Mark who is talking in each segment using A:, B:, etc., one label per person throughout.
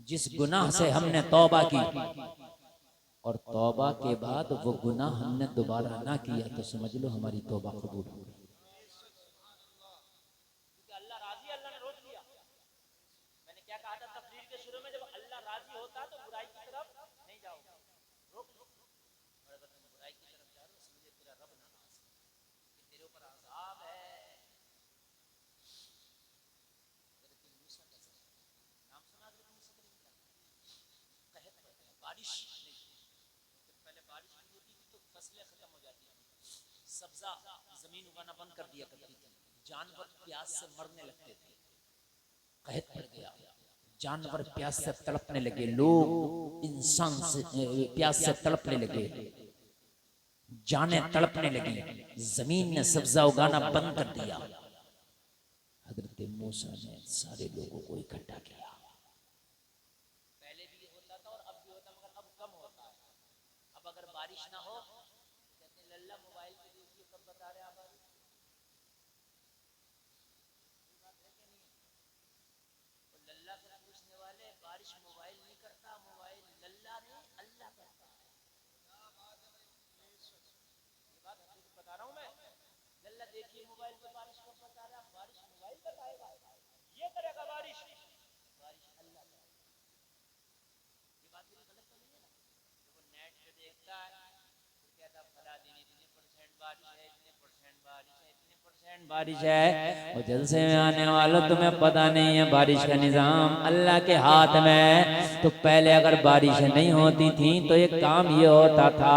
A: जिस गुनाह से हमने तौबा की और तौबा के बाद वो गुनाह हमने दोबारा ना किया तो समझ लो हमारी तौबा कबूल हो गई।
B: अल्लाह राजी, अल्लाह ने रोक दिया। मैंने क्या कहा था तफसीर के शुरू में, जब अल्लाह राजी होता तो बुराई की तरफ नहीं जाओगे, रोक लो। और अगर तुम बुराई की तरफ जा रहे हो समझे तेरा रब नाराज है, कि तेरे ऊपर अज़ाब है। नाम सुना बारिश नहीं, पहले बारिश नहीं होती थी तो फसलें खत्म हो जाती थी, सब्जा जमीन उगाना बंद कर दिया करती थी, जानवर प्यास से मरने लगते थे, कहत पड़ गया, जानवर प्यास से तड़पने लगे, लोग इंसान से प्यास से तड़पने लगे, जाने तड़पने लगी, जमीन ने सब्जा उगाना बंद कर दिया। हजरत मूसा ने सारे लोगों को इकट्ठा किया। पहले भी होता था और अब भी होता, मगर अब कम होता है। अब अगर बारिश ना हो कहते हैं लल्ला मोबाइल पे देखिए कब बता रहे आप, लल्ला से पूछने वाले बारिश मोबाइल नहीं करता, मोबाइल लल्ला नहीं अल्लाह करता है। ये बात बता रहा हूं मैं, लल्ला देखिए मोबाइल पे बारिश कब बता रहा, बारिश मोबाइल बताएगा, ये करेगा बारिश, बारिश अल्लाह करेगा। ये बात मेरी गलत तो नहीं है ना? जब वो नेट पे देखता है फिर कहता फला दिन इतने परसेंट बारिश है, इतने परसेंट बारिश है, इतने परसेंट बारिश है, और जलसे में आने वालों तुम्हें पता नहीं है बारिश का निजाम अल्लाह के हाथ में। तो पहले अगर बारिश नहीं होती थी तो एक काम ये होता था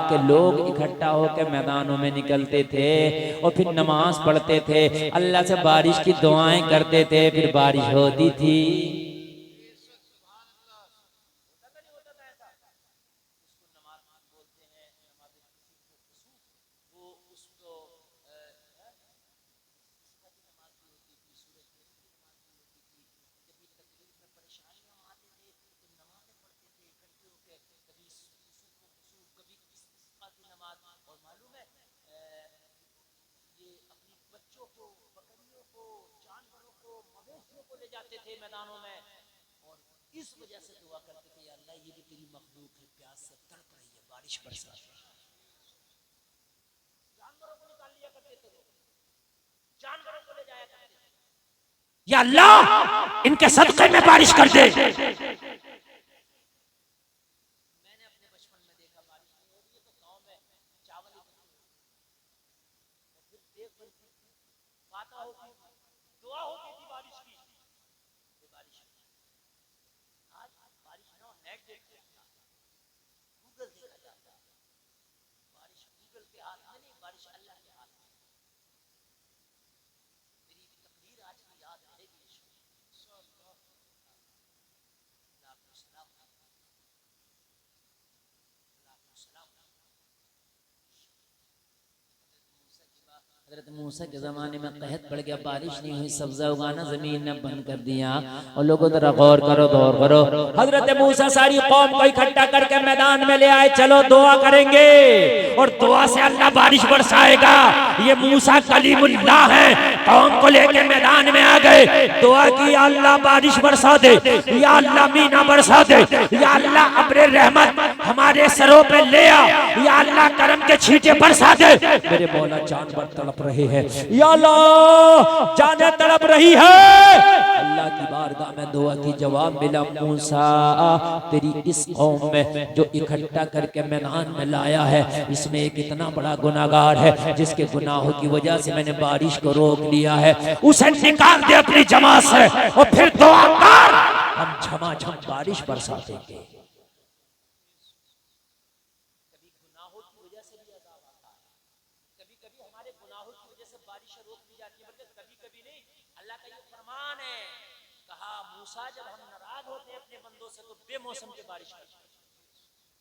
B: कि लोग इकट्ठा होकर मैदानों में निकलते थे और फिर नमाज पढ़ते थे, अल्लाह से बारिश की दुआएं करते थे, फिर बारिश होती थी। और मालूम है ये अपनी बच्चों को, बकरियों को, जानवरों को, मवेशियों को ले जाते थे मैदानों में और इस वजह से दुआ करते थे अल्लाह ये भी तेरी मखलूक है, प्यास से तड़प रही है, बारिश बरसा। जानवरों को निकाल लिया करते थे, जानवरों को ले जाया करते थे, या अल्लाह इनके सदक़े में बारिश कर दे। दुआ होती थी बारिश की, बारिश आज बारिश ना नेट देखते गूगल देखा जाता है, बारिश गूगल के हाथ में नहीं, बारिश अल्लाह के हाथ में। मेरी तकरीर आज की याद रहेगी हज़रत मूसा के ज़माने में कहत पड़ गया, बारिश नहीं हुई, सब्जा उगाना ज़मीन ने बंद कर दिया। और लोगों जरा गौर करो, गौर करो, हज़रत मूसा सारी कौम को इकट्ठा करके मैदान में ले आए, चलो दुआ करेंगे और दुआ से अल्लाह बारिश बरसाएगा। ये मूसा कलीमुल्लाह है, कौम को लेके मैदान में आ गए, दुआ की या अल्लाह बारिश बरसा दे, या अल्लाह मीना बरसा दे, या अल्लाह अपने रहमत हमारे सरों पे ले आ, या अल्लाह करम के छींटे बरसा दे। मेरे मौला जानवर तड़प रहे हैं, या अल्लाह जाने तड़प रही है। अल्लाह की बारगाह में दुआ की जवाब मिला, मूसा तेरी इस कौम में जो इकट्ठा करके मैदान में लाया है इसमें एक इतना बड़ा गुनाहगार है जिसके गुनाहों की वजह से मैंने बारिश को रोक लिया है, उसे निकाल दे अपनी जमात से और फिर दुआ कर, हम झमाझम बारिश बरसा देंगे। जब हम नाराज होते हैं अपने बंदों से तो बेमौसम की बारिश करते हैं,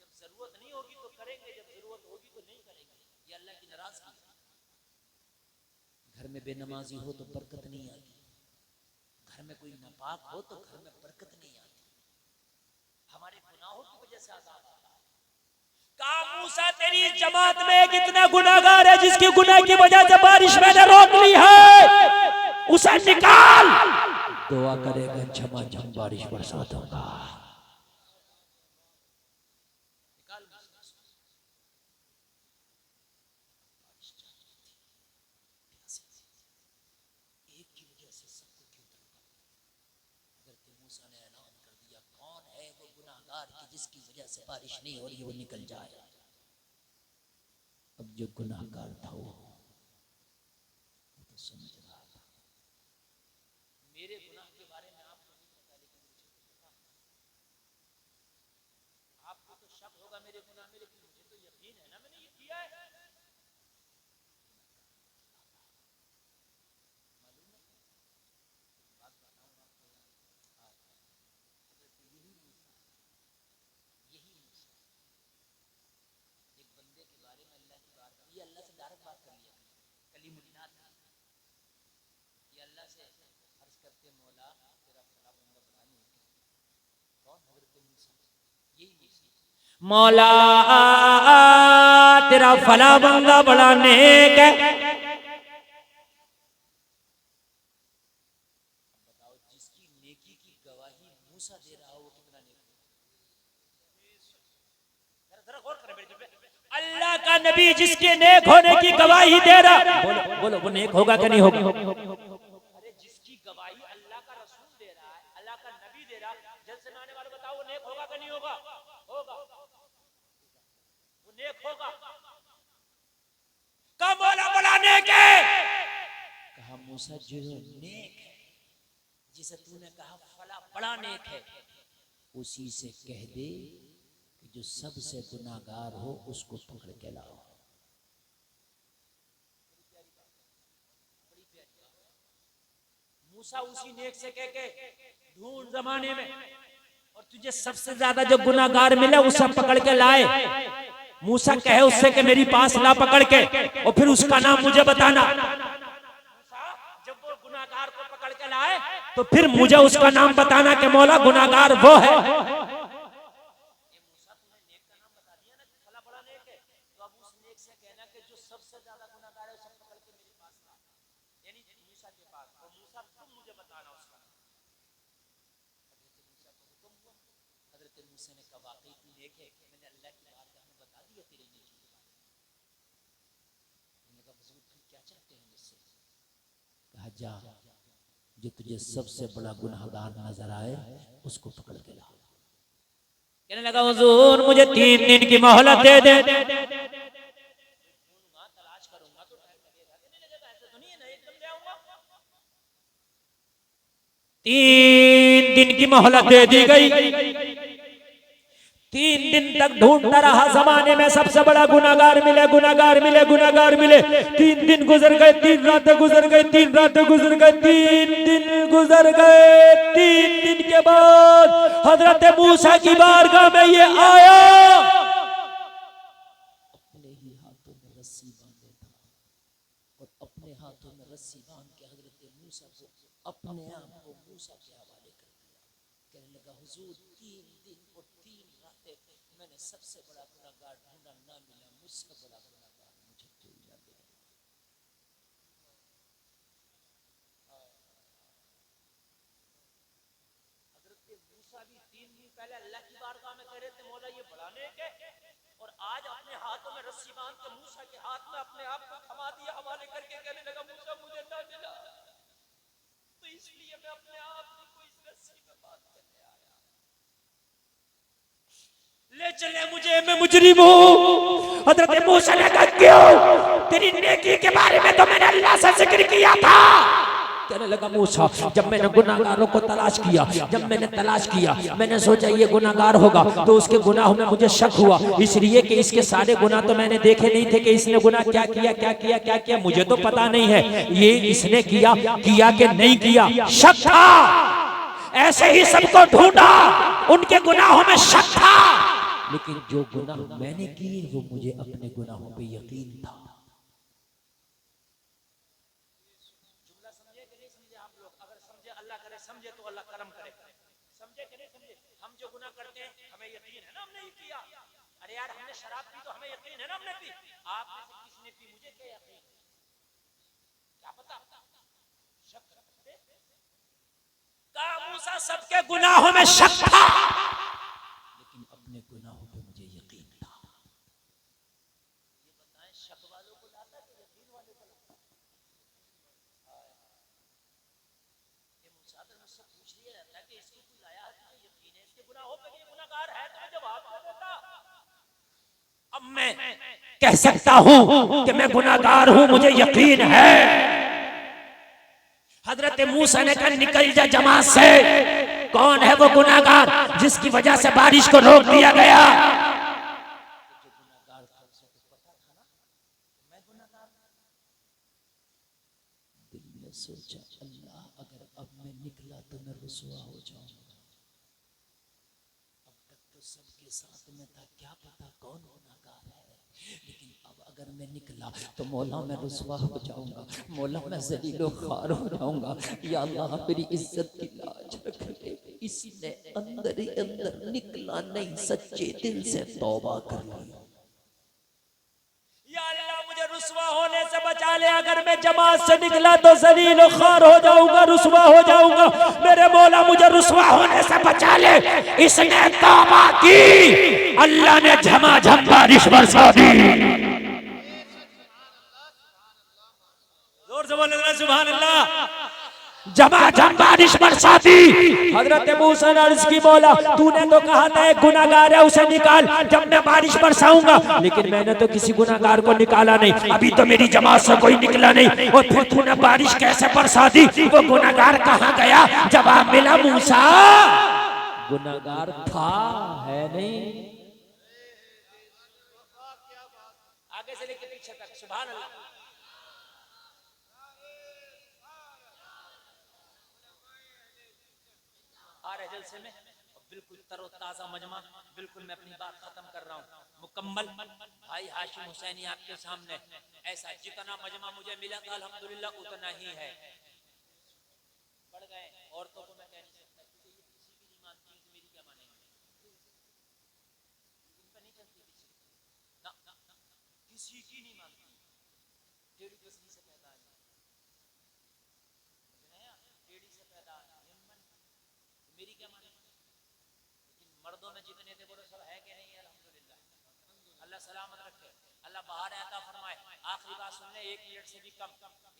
B: जब जरूरत नहीं होगी तो करेंगे, जब जरूरत होगी तो नहीं करेंगे, ये अल्लाह की नाराजगी है। घर में बेनमाजी हो तो बरकत नहीं आती, घर में कोई नापाक हो तो घर में बरकत नहीं आती, हमारे गुनाहों की वजह से आजाद आता है। कहा मूसा तेरी जमात में एक इतना गुनाहगार है जिसकी गुनाह की वजह से बारिश मैंने रोक ली है, उसे निकाल।
A: दुआ करेगा झमाझम बारिश बरसा दूंगा।
B: एक की वजह से सबको क्यों धोखा? हज़रत मूसा ने ऐलान कर दिया, कौन है वो गुनाहगार कि जिसकी वजह से बारिश नहीं हो रही है, वो निकल जाए।
A: अब जो गुनाहगार था वो तो समझ रहा था,
B: मेरे गुनाह के बारे में आपको नहीं पता, लेकिन मुझे तो पता। आपको तो शक होगा मेरे गुनाह में, लेकिन मुझे तो यकीन है ना, मैंने ये किया है। मालूम है, बात बताऊं आपको, यही मूसा एक बंदे के बारे में अल्लाह की बात, ये अल्लाह से डायरेक्ट बात कर लिया, कलीमुल्लाह था। ये अल्लाह से अर्ज करते, मौला तेरा फला बंदा बड़ा नेक है। कौन? हज़रत मूसा। यही मूसा, मौला तेरा फला बंदा बड़ा नेक है। बताओ, जिसकी नेकी की गवाही मूसा दे रहा हो वो कितना नेक है? जरा गौर करें मेरी तरफ। अल्लाह का नबी जिसके नेक होने की गवाही दे रहा, बोलो बोलो, वो नेक होगा कि नहीं होगा? अरे जिसकी गवाही अल्लाह का रसूल दे रहा है, अल्लाह का नबी दे रहा, जल से आने वाले, बताओ वो नेक होगा कि नहीं होगा? होगा, वो नेक होगा। का मौला बड़ा नेक है। कहा मूसा जो नेक है, जिसे तूने कहा फला बड़ा नेक है, उसी से कह दे कि जो सबसे गुनाहगार हो उसको पकड़ के लाओ। मूसा उसी नेक से कह के ढूंढ जमाने में, और तुझे सबसे ज्यादा जो गुनाहगार मिले उसे पकड़ के लाए। मूसा कहे उससे कि मेरी पास ला पकड़ के, और फिर उसका नाम मुझे बताना। जब वो गुनाहगार को पकड़ के लाए तो फिर मुझे उसका नाम बताना कि मौला गुनाहगार वो है। ये मूसा तुमने नेक का नाम बता दिया ना कि फला बड़ा नेक है, तो अब उस नेक से कहना कि जो सबसे ज्यादा गुनाहगार है उसे पकड़ के मेरे पास ला, यानी मूसा के पास। और मूसा तुम मुझे बताना उसका नाम। हजरत मूसा को हुक्म हुआ। हजरत मूसा ने कहा वाकई तू नेक है, मैंने अल्लाह की बारगाह में बता दिया तेरे नेकी के बारे में। उन्होंने कहा हुजूर तुम क्या चाहते हैं मुझसे?
A: कहा जा, जो तुझे सबसे बड़ा गुनाहगार नजर आए उसको पकड़ के ला।
B: कहने लगा हुजूर मुझे 3 दिन की मोहलत दे दे। तलाश करूंगा तो टाइम लगेगा, नहीं लगेगा, ऐसा तो नहीं है ना एकदम ले आऊंगा। 3 दिन की मोहलत दे दी गई। 3 दिन तक ढूंढता रहा, जमाने में सबसे बड़ा गुनाहगार मिले, गुनाहगार मिले, गुनाहगार मिले। 3 दिन गुजर गए, 3 रातें गुजर गई, 3 रातें गुजर गए, 3 दिन गुजर गए। 3 दिन के बाद हजरत मूसा की बारगाह में ये आया। अपने ही हाथों में रस्सी बांधे था, और अपने हाथों में रस्सी बांध के हजरत मूसा को अपने आप को मूसा के हवाले कर दिया। कहने लगा हुजूर 3 दिन और 3 रातें मैंने सबसे बड़ा गुनाहगार ढूंढा, ना मिला, मुझसे बड़ा गुनाहगार मुझे कोई ना मिला। हजरत मूसा भी 3 दिन पहले अल्लाह की बारगाह में कह रहे थे मौला ये बड़ा नेक है, और आज अपने हाथों में रस्सी बांध के मूसा के हाथ में अपने आप को थमा दिया, हवाले करके कहने लगा मूसा मुझे ना मिला, तो इसलिए मैं अपने आप को इस रस्सी में बांध करने आया। ले चले मुझे, मैं मुजरिम हूँ। हजरत मूसा ने कहा क्यों? तेरी नेकी के बारे में तो मैंने अल्लाह से जिक्र किया था। कहने लगा मूसा जब मैंने गुनाहगारों को तलाश किया, जब मैंने तलाश किया, मैंने सोचा ये गुनाहगार होगा, तो उसके गुनाहों में मुझे शक हुआ, इसलिए कि इसके सारे गुनाह तो मैंने देखे नहीं थे कि इसने गुनाह क्या किया, क्या किया, क्या किया, मुझे तो पता नहीं है ये इसने किया कि नहीं किया, शक था। ऐसे ही सबको ढूंढा, उनके गुनाहों में शक था, लेकिन जो गुनाह मैंने किए वो मुझे अपने गुनाहों पे यकीन था। जुमला समझे कि नहीं समझे आप लोग? अगर समझे अल्लाह करे, समझे तो अल्लाह करम करे। समझे कि नहीं समझे? हम जो गुनाह करते हैं हमें यकीन है ना हमने ये किया। अरे यार हमने शराब पी तो हमें यकीन है ना हमने पी। आप में से किसने पी, मुझे क्या यकीन, क्या पता, शक करते। मूसा सबके गुनाहों में शक था, लेकिन अपने गुनाहों पे मुझे यकीन था। ये बताएं शक वालों को लाता कि यकीन वालों को लाता? ये मूसा तो मुझसे पूछ लिया जाता कि इसको तू लाया है, तुझे यकीन है इसके गुनाहों पे, ये गुनाहगार है, तो मैं जवाब दे देता। अब मैं कह सकता हूं कि मैं गुनाहगार हूं, मुझे यकीन है। हजरत मूसा ने कहा निकल जा जमात से। कौन है वो गुनाहगार जिसकी वजह से बारिश को रोक दिया गया? जो गुनाहगार था उसे तो पता था ना मैं गुनाहगार। दिल में सोचा अल्लाह अगर अब मैं निकला तो मैं रुसवा हो जाऊंगा। अब तक तो सबके साथ में था, क्या पता कौन गुनाहगार है, लेकिन अब अगर मैं निकला तो मौला मैं रुसवा हो जाऊंगा, मौला मैं ज़लीलो ख़ार हो जाऊंगा। या अल्लाह मेरी इज्जत की लाज रख ले। इसने अंदर ही अंदर निकला नहीं, सच्चे दिल से तौबा कर लिया। या अल्लाह मुझे रुसवा होने से बचा ले, अगर मैं जमात से निकला तो ज़लील और ख़ार हो जाऊंगा, रुसवा हो जाऊंगा। मेरे मौला मुझे रुसवा होने से बचा ले। इसने तौबा की, अल्लाह ने झमाझम बारिश बरसा दी। जोर से बोले सुभान अल्लाह। झमाझम बारिश बरसा दी। हजरत मूसा ने अर्ज की मौला तूने तो कहा था एक गुनाहगार है उसे निकाल जब मैं बारिश बरसाऊंगा, लेकिन मैंने तो किसी गुनाहगार को निकाला नहीं, अभी तो मेरी जमात से कोई निकला नहीं, और फिर तूने बारिश कैसे बरसा दी? वो गुनाहगार कहाँ गया? जवाब मिला मूसा गुनाहगार था, है नहीं। आगे से लेकर पीछे तक सुभान अल्लाह। जलसे में बिल्कुल तरोताजा मजमा, बिल्कुल मैं अपनी बात खत्म कर रहा हूँ मुकम्मल। भाई हाशिम हुसैनी आपके सामने, ऐसा जितना मजमा मुझे मिला था अल्हम्दुलिल्लाह उतना ही है। बढ़ गए औरतों को मैं कह नहीं सकता क्योंकि ये किसी की नहीं मानती, तो मेरी क्या मानेंगे? इनका नहीं चलती किसी ना, किसी की नहीं मानती। टेढ़ी पसली से पैदा है, टेढ़ी से पैदा है, मेरी क्या माने? लेकिन मर्दों में जितने थे वो सब है कि नहीं? अल्हम्दुलिल्लाह, अल्लाह सलामत रखे, अल्लाह बाहर आता फरमाए। आखिरी बात सुन ले, 1 मिनट से भी कम,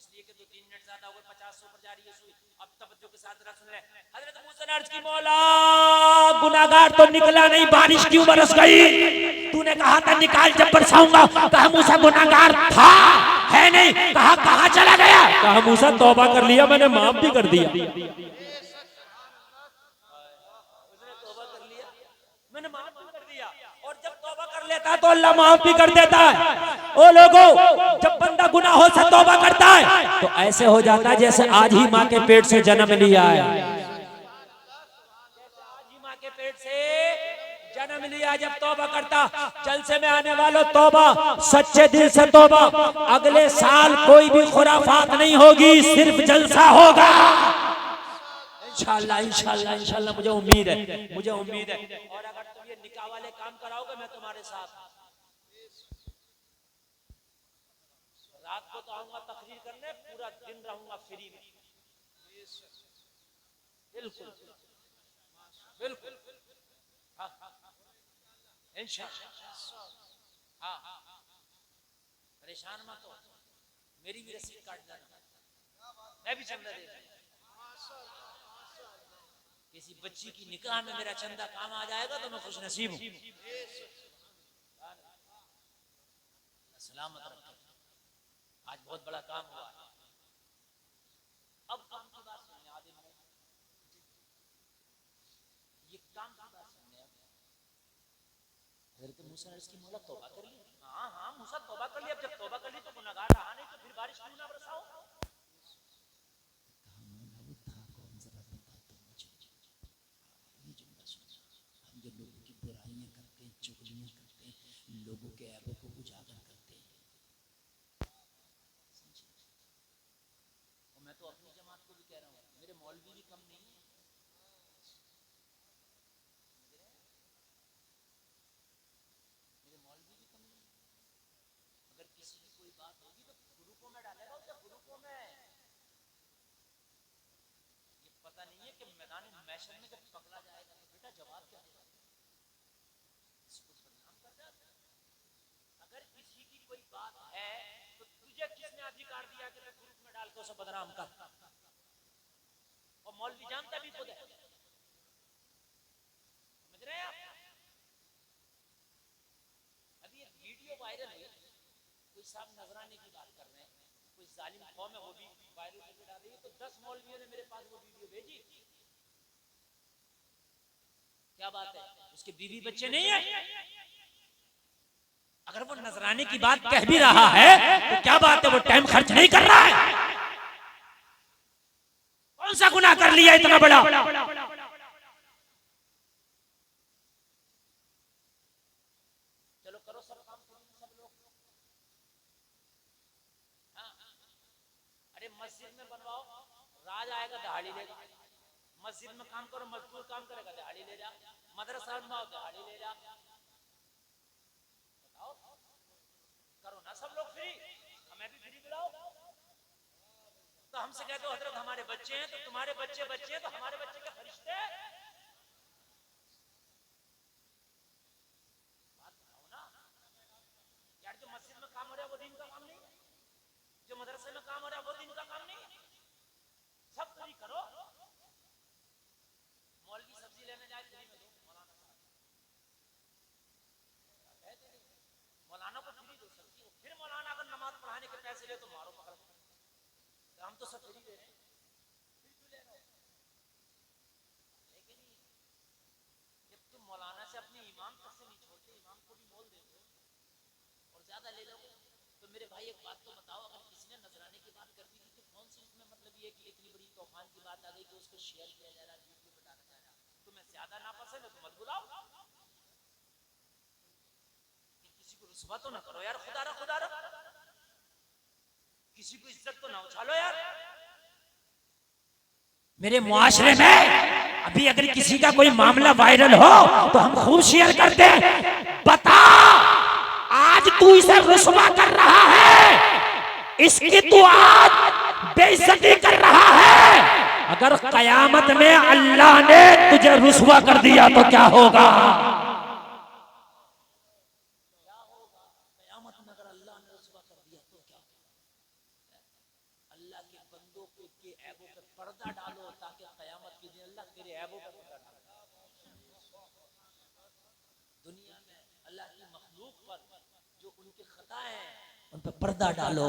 B: इसलिए कि 2-3 मिनट ज्यादा हो गए, 50 से ऊपर जा रही है सुई। अब तवज्जो के साथ सुन ले। हजरत मूसा ने अर्ज की मौला गुनाहगार तो निकला नहीं, बारिश क्यों बरस गई? तूने कहा था निकाल जब बरसाऊंगा, कहा मूसा गुनाहगार था, है नहीं, कहा कहां चला गया? कहा मूसा तौबा कर लिया, मैंने माफ भी कर दिया। मैंने माफ भी कर दिया, और जब तौबा कर लेता है तो अल्लाह माफ भी कर देता है। ओ लोगों, जब बंदा गुनाहों से तौबा करता है तो ऐसे हो जाता है जैसे आज ही माँ के पेट से जन्म लिया है। आज ही माँ के पेट से जन्म लिया जब तौबा करता। जलसे में आने वालों तौबा, सच्चे दिल से तौबा। अगले साल कोई भी खुराफात नहीं होगी, सिर्फ जलसा होगा। इंशाल्लाह इंशाल्लाह इंशाल्लाह, मुझे उम्मीद है, मुझे उम्मीद है। और अगर तुम ये निकाह वाले काम कराओगे मैं तुम्हारे साथ रात को तो आऊंगा तकरीर करने, पूरा दिन रहूंगा फ्री में। बिल्कुल बिल्कुल, इंशाल्लाह। हाँ परेशान मत हो, मेरी भी रसीद काट देना, मैं भी चंदा दे दूंगा। किसी बच्ची की निकाह में मेरा चंदा काम आ जाएगा तो मैं खुश नसीब हूँ। सलामत रखे, आज बहुत बड़ा काम हुआ है। अब काम की बात सुनिए, आदिम ये काम की बात सुनिए। हज़रत मूसा ने इसकी मौला तौबा कर ली। हाँ हाँ मूसा तौबा कर ली, अब जब तौबा कर ली तो गुनाहगार रहा नहीं, तो फिर बारिश क्यों ना बरसाओ? हम जो लोगों की बुराइयां करते हैं, चुगलियां करते हैं, लोगों के ऐबों को उजागर करते हैं, और मैं तो अपनी जमात को भी कह रहा हूँ, मेरे मौलवी भी कम नहीं है। मेरे मौलवी भी कम नहीं है। अगर किसी की कोई बात होगी तो ग्रुपों में डालेगा, उसे ग्रुपों में। ये पता नहीं है कि मैदान फैशन में जब पकड़ा जाएगा तो बेटा जवाब क्या देगा? इसको बदनाम कर जाता है। अगर किसी की कोई बात है तो तुझे किसने अधिकार दिया कि मैं ग्रुप में डाल के उसे बदनाम कर? और मौलवी जानता भी खुद है। समझ रहे हैं आप? अभी एक वीडियो वायरल हुई, कोई साहब नजराने की बात कर रहे हैं, कोई जालिम कौम है वो भी वायरल करके डाल रही है, तो 10 मौलवियों ने मेरे पास वो वीडियो भेजी। क्या बात है? उसके बीवी बच्चे नहीं है? अगर वो नजराने की बात कह भी रहा है तो क्या बात है, वो टाइम खर्च नहीं कर रहा है? कौन सा गुनाह कर लिया इतना बड़ा? चलो करो सब काम, सब लोग। अरे मस्जिद में बनवाओ, राज आएगा दहाड़ी लेगा। मस्जिद में काम करो, मजदूर काम करेगा, दहाड़ी ले जा। मदरसा बनवाओ, दहाड़ी ले जा। बताओ, करो ना सब लोग फ्री, हमें भी फ्री बुलाओ। तो हमसे कहते हो हजरत हमारे बच्चे हैं, तो तुम्हारे बच्चे बच्चे हैं, तो हमारे बच्चे के फरिश्ते। बात बताओ ना यार, जो मस्जिद में काम हो रहा है वो दिन का काम नहीं, जो मदरसे में काम हो रहा है वो दिन का काम नहीं। सब फ्री करो। मौलवी सब्जी लेने जाए फ्री में दो, मौलाना साहब मौलाना को फ्री दो सब्जी। फिर मौलाना अगर नमाज पढ़ाने के पैसे ले तो मारो पकड़। हम तो सब फ्री दे रहे हैं, लेकिन जब तुम मौलाना से अपने इमाम तक से नहीं छोड़ते, इमाम को भी मोल देते हो और ज्यादा ले लोगे, तो मेरे भाई एक बात तो बताओ, अगर किसी ने नजराने की बात कर दी थी तो कौन सी उसमें मतलब ये कि इतनी बड़ी तूफान की बात आ गई कि उसको शेयर किया जा रहा है, वीडियो पे डाला जा रहा है? तुम्हें ज्यादा नापसंद है तो मत बुलाओ, किसी को रुस्वा तो ना करो यार, खुदा रहा किसी को इज्जत तो ना उछालो यार। मेरे मुआशरे में अभी अगर किसी का कोई मामला वायरल हो तो हम खूब शेयर करते हैं। बता, आज तू इसे रुस्वा कर रहा है, इसकी तू आज बेइज्जती कर रहा है। अगर कयामत में अल्लाह ने तुझे रुस्वा कर दिया तो क्या होगा? कयामत में अगर अल्लाह ने रुस्वा कर दिया तो क्या? अल्लाह के बंदों के ऐबों पे पर्दा डालो ताकि कयामत के दिन अल्लाह तेरे ऐबों पे पर्दा डाले। दुनिया में अल्लाह की मखलूक पर जो उनके खता है उन पे पर्दा डालो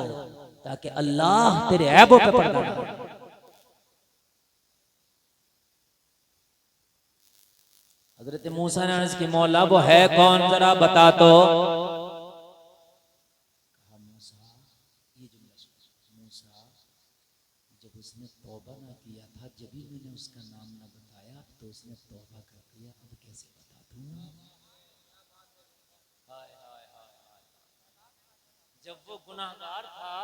B: ताकि अल्लाह तेरे ऐबों पे पर्दा डाले। हजरत मूसा ने अर्ज की, मौला वो है कौन, जरा बता तो। जब उसने तौबा ना किया था, जब भी मैंने उसका नाम ना बताया तो उसने तौबा कर दिया, अब कैसे बता दूं? जब वो गुनाहगार था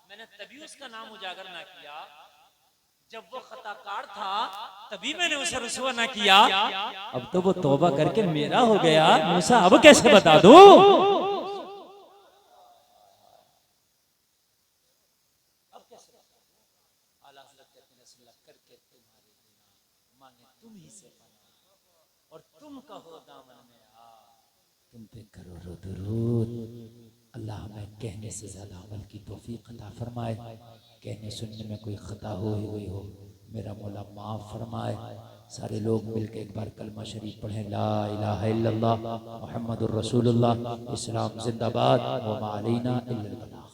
B: मैंने तभी उसका नाम उजागर ना किया, जब वो खताकार था तभी मैंने उसे रुस्वा ना किया। अब तो वो तौबा करके मेरा हो गया, मूसा अब कैसे बता दूं? करके तुम्हारे गुनाह मांगे तुम ही से पनाह, और तुम कहो दामन में आ, तुम पे करो दुरूद। अल्लाह हमें कहने से ज्यादा अमल की तौफीक अता फरमाए। कहने सुनने में कोई खता हो ही हुई हो, मेरा मौला माफ फरमाए। सारे लोग मिलकर एक बार कलमा शरीफ पढ़ें, ला इलाहा इल्लल्लाह मुहम्मदुर रसूलुल्लाह। इस्लाम जिंदाबाद, व मा अलैना इल्लल बलाग।